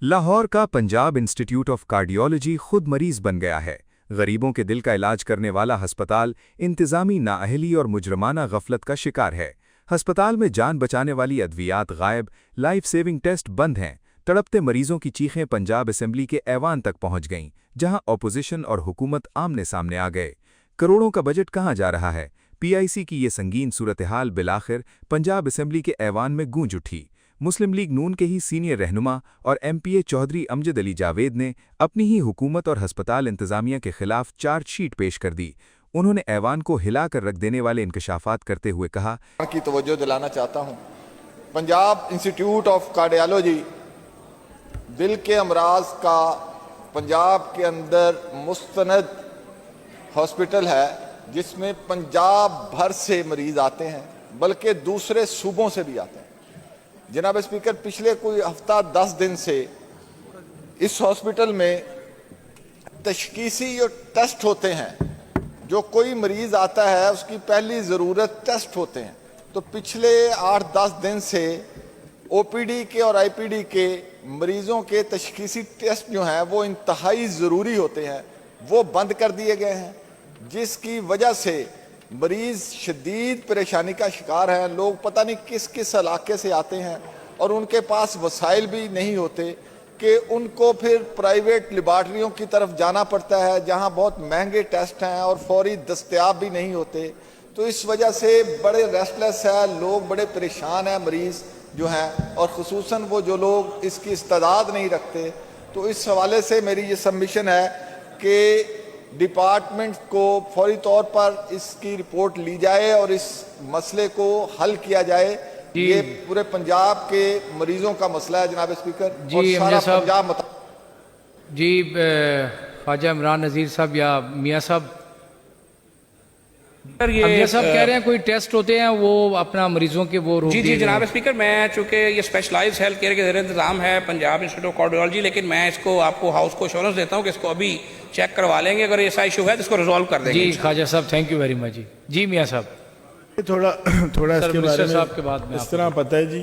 लाहौर का Punjab institute of cardiology खुद मरीज बन गया है। गरीबों के दिल का इलाज करने वाला अस्पताल इंतजामी नाअहली और मुजरमाना गफलत का शिकार है। अस्पताल में जान बचाने वाली अद्वियात गायब, लाइफ सेविंग टेस्ट बंद हैं। तड़पते मरीजों की चीखें पंजाब असेंबली के ऐवान तक पहुंच गईं, जहां अपोजिशन और हुकूमत आमने सामने आ गए। करोड़ों का बजट कहां जा रहा है? पीआईसी की ये संगीन सूरत-ए-हाल बिलाखिर पंजाब असेंबली के ऐवान में गूंज उठी। मुस्लिम लीग नून के ही सीनियर रहनुमा और एमपीए चौधरी अमजद अली जावेद ने अपनी ही हुकूमत और अस्पताल इंतजामिया के खिलाफ चार्जशीट पेश कर दी। उन्होंने ऐवान को हिलाकर रख देने वाले इंकशाफात करते हुए कहा की तवज्जो दिलाना चाहता हूँ। पंजाब इंस्टीट्यूट ऑफ कार्डियोलॉजी दिल के अमराज का पंजाब के अंदर मुस्तनद हॉस्पिटल है, जिसमें पंजाब भर से मरीज आते हैं, बल्कि दूसरे सूबों से भी आते हैं। जनाब स्पीकर, पिछले कोई हफ्ता 10 दिन से इस हॉस्पिटल में तशखीसी जो टेस्ट होते हैं, जो कोई मरीज आता है उसकी पहली ज़रूरत टेस्ट होते हैं। तो पिछले 8-10 दिन से ओपीडी के और आईपीडी के मरीजों के तशखीसी टेस्ट जो हैं वो इंतहाई ज़रूरी होते हैं, वो बंद कर दिए गए हैं, जिसकी वजह से मरीज शदीद परेशानी का शिकार हैं। लोग पता नहीं किस किस इलाके से आते हैं और उनके पास वसाइल भी नहीं होते कि उनको फिर प्राइवेट लेबार्ट्रियों की तरफ जाना पड़ता है, जहां बहुत महंगे टेस्ट हैं और फौरी दस्तयाब भी नहीं होते। तो इस वजह से बड़े रेस्टलेस है, लोग बड़े परेशान हैं मरीज जो हैं, और ख़ुसूसन वो जो लोग इसकी इस्तेदाद नहीं रखते। तो इस हवाले से मेरी ये सबमिशन है कि डिपार्टमेंट को फौरी तौर पर इसकी रिपोर्ट ली जाए और इस मसले को हल किया जाए। ये पूरे पंजाब के मरीजों का मसला है जनाब स्पीकर, और सारा पंजाब जी ख्वाजा इमरान नज़ीर साहब या मियाँ साहब, मियाँ साहब कह रहे हैं कोई टेस्ट होते हैं वो अपना मरीजों के वो जी जनाब स्पीकर, मैं चूँकि ये स्पेशलाइज्ड हेल्थ केयर के ज़ेर इंतज़ाम है पंजाब इंस्टीट्यूट ऑफ कार्डियोलॉजी, लेकिन मैं इसको आपको हाउस को एश्योरेंस देता हूँ कि इसको अभी चेक करवा लेंगे। अगर ऐसा इशू है तो इसको रिजॉल्व कर देंगे। जी Khwaja Sahab, thank you very much. जी मियाँ साहब, थोड़ा इसके बारे में के बाद में इस तरह पता है जी,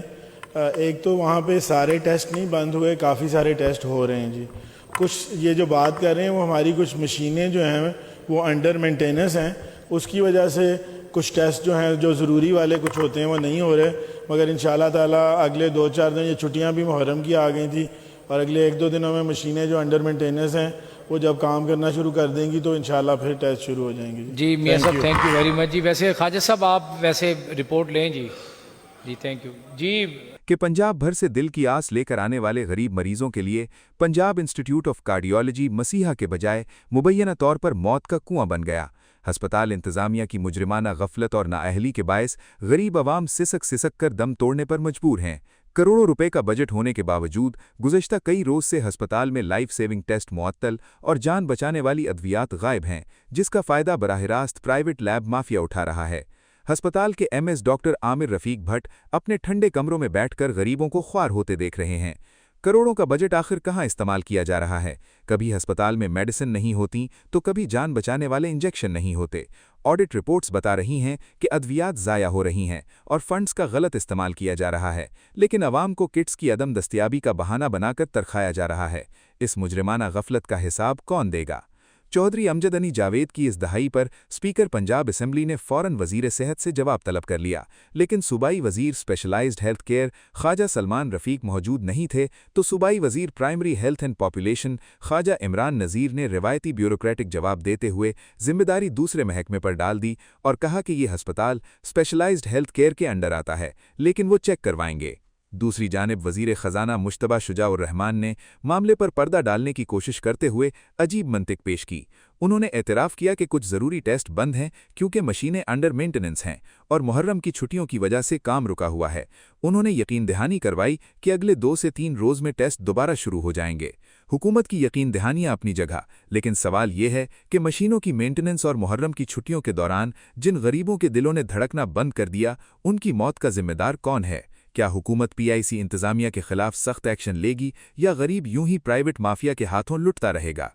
एक तो वहाँ पे सारे टेस्ट नहीं बंद हुए, काफ़ी सारे टेस्ट हो रहे हैं जी। कुछ ये जो बात कर रहे हैं वो हमारी कुछ मशीनें जो हैं वो अंडर मेंटेनेंस हैं, उसकी वजह से कुछ टेस्ट जो हैं जो ज़रूरी वाले कुछ होते हैं वो नहीं हो रहे। मगर इंशाल्लाह ताला अगले 2-4 दिन, ये छुट्टियाँ भी मुहर्रम की आ गई थी, और अगले 1-2 दिनों में मशीनें जो अंडर मेंटेनेंस हैं वो जब काम करना शुरू कर देंगी तो इंशाल्लाह फिर टेस्ट शुरू हो जाएंगे। जी मियाँ साहब, थैंक यू वेरी मच जी। वैसे ख्वाजा साहब आप वैसे रिपोर्ट लें जी। जी थैंक यू जी। कि पंजाब भर से दिल की आस लेकर आने वाले गरीब मरीजों के लिए पंजाब इंस्टीट्यूट ऑफ कार्डियोलॉजी मसीहा के बजाय मुबैना तौर पर मौत का कुआं बन गया। अस्पताल इंतजामिया की मुजरिमाना गफलत और नाअहली के बायस गरीब अवाम सिसक कर दम तोड़ने पर मजबूर हैं। करोड़ों रुपए का बजट होने के बावजूद गुज़श्ता कई रोज से अस्पताल में लाइफ सेविंग टेस्ट मुअत्तल और जान बचाने वाली अद्वियात गायब हैं, जिसका फ़ायदा बराह रास्त प्राइवेट लैब माफिया उठा रहा है। अस्पताल के एमएस डॉक्टर आमिर रफ़ीक भट्ट अपने ठंडे कमरों में बैठकर गरीबों को ख्वार होते देख रहे हैं। करोड़ों का बजट आखिर कहाँ इस्तेमाल किया जा रहा है? कभी अस्पताल में मेडिसिन नहीं होती तो कभी जान बचाने वाले इंजेक्शन नहीं होते। ऑडिट रिपोर्ट्स बता रही हैं कि अद्वियात ज़ाया हो रही हैं और फंड्स का गलत इस्तेमाल किया जा रहा है, लेकिन अवाम को किट्स की अदम दस्तयाबी का बहाना बनाकर तरखाया जा रहा है। इस मुजरिमाना गफलत का हिसाब कौन देगा? चौधरी अमजद अली जावेद की इस दहाई पर स्पीकर पंजाब असेंबली ने फ़ौरन वज़ीर सेहत से जवाब तलब कर लिया, लेकिन सूबाई वज़ीर specialized health care Khawaja Salman Rafiq मौजूद नहीं थे, तो सूबाई वज़ीर primary health and population Khawaja Imran Nazir ने रिवायती ब्यूरोक्रेटिक जवाब देते हुए जिम्मेदारी दूसरे महकमे पर डाल दी और कहा कि ये अस्पताल स्पेशलाइज्ड हेल्थ केयर के अंडर आता है, लेकिन वो चेक करवाएंगे। दूसरी जानिब वज़ीर ख़जाना मुश्तबा शुजाउर रहमान ने मामले पर पर्दा डालने की कोशिश करते हुए अजीब मंतिक पेश की। उन्होंने एतराफ़ किया कि कुछ ज़रूरी टेस्ट बंद हैं क्योंकि मशीनें अंडर मेंटेनेंस हैं और मुहर्रम की छुट्टियों की वजह से काम रुका हुआ है। उन्होंने यकीन दहानी करवाई कि अगले 2 से 3 रोज़ में टेस्ट दोबारा शुरू हो जाएंगे। हुकूमत की यकीन दहानियाँ अपनी जगह, लेकिन सवाल ये है कि मशीनों की मेंटेनेंस और मुहर्रम की छुट्टियों के दौरान जिन गरीबों के दिलों ने धड़कना बंद कर दिया, उनकी मौत का जिम्मेदार कौन है? क्या हुकूमत पीआईसी इंतजामिया के खिलाफ सख्त एक्शन लेगी या गरीब यूं ही प्राइवेट माफिया के हाथों लुटता रहेगा?